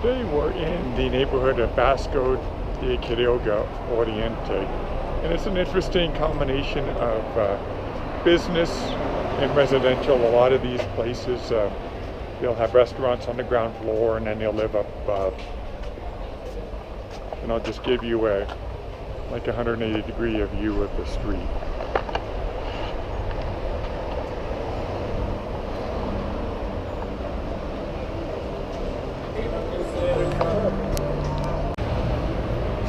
Today we're in the neighborhood of Vasco De Quiroga Oriente, and it's an interesting combination of business and residential. A lot of these places, they'll have restaurants on the ground floor and then they'll live up above. And I'll just give you a 180-degree view of the street.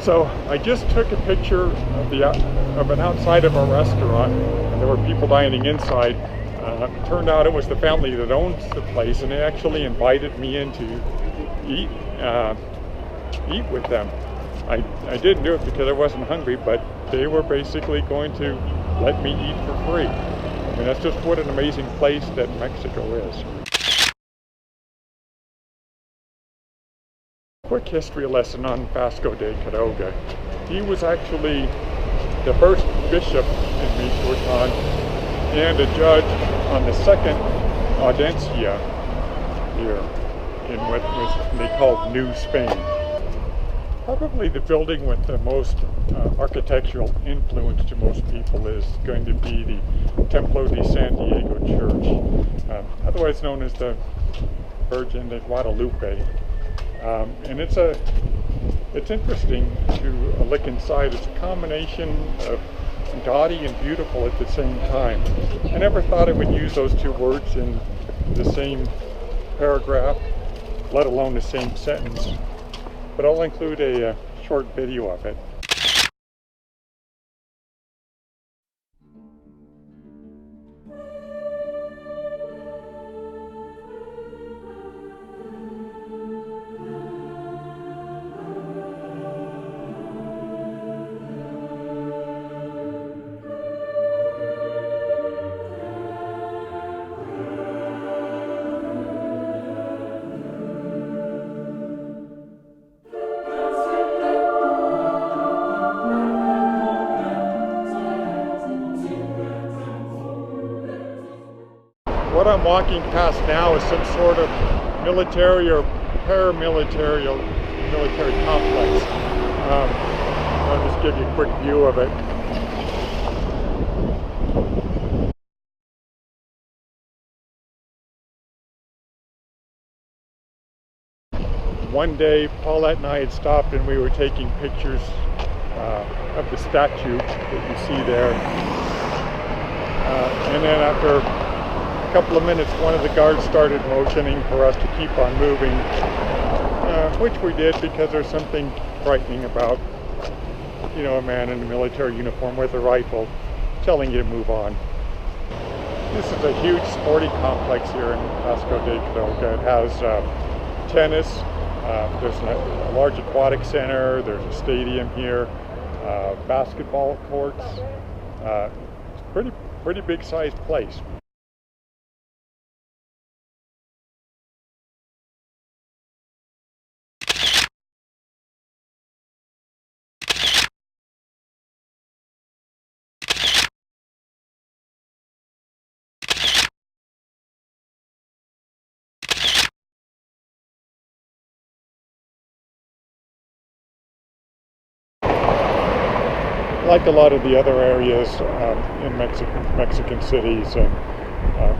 So I just took a picture of an outside of a restaurant, and there were people dining inside. It turned out it was the family that owns the place, and they actually invited me in to eat with them. I didn't do it because I wasn't hungry, but they were basically going to let me eat for free. I mean, that's just what an amazing place that Mexico is. Quick history lesson on Vasco de Quiroga. He was actually the first bishop in Michoacan and a judge on the second audiencia here in what they called New Spain. Probably the building with the most architectural influence to most people is going to be the Templo de San Diego Church, otherwise known as the Virgin de Guadalupe. And it's interesting to look inside. It's a combination of gaudy and beautiful at the same time. I never thought I would use those two words in the same paragraph, let alone the same sentence, but I'll include a short video of it. What I'm walking past now is some sort of military or paramilitary military complex. I'll just give you a quick view of it. One day, Paulette and I had stopped and we were taking pictures of the statue that you see there. And then after a couple of minutes, one of the guards started motioning for us to keep on moving, which we did because there's something frightening about, you know, a man in a military uniform with a rifle telling you to move on. This is a huge sporting complex here in Vasco de Quiroga. It has tennis, there's a large aquatic center, there's a stadium here, basketball courts. It's a pretty big sized place. Like a lot of the other areas in Mexican cities and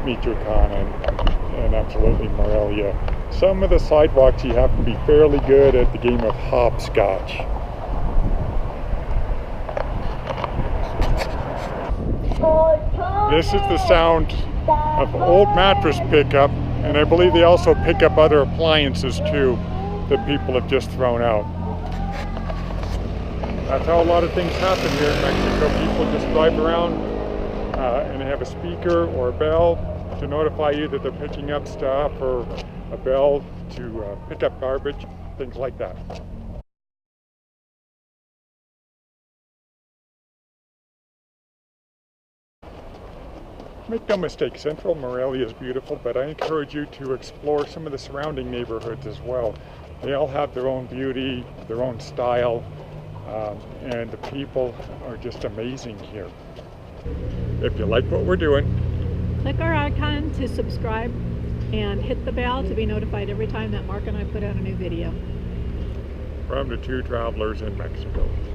Michoacan and absolutely Morelia, some of the sidewalks you have to be fairly good at the game of hopscotch. This is the sound of old mattress pickup, and I believe they also pick up other appliances too that people have just thrown out. That's how a lot of things happen here in Mexico. People just drive around and they have a speaker or a bell to notify you that they're picking up stuff, or a bell to pick up garbage, things like that. Make no mistake, Central Morelia is beautiful, but I encourage you to explore some of the surrounding neighborhoods as well. They all have their own beauty, their own style. And the people are just amazing here. If you like what we're doing, click our icon to subscribe and hit the bell to be notified every time that Mark and I put out a new video. From the two travelers in Mexico.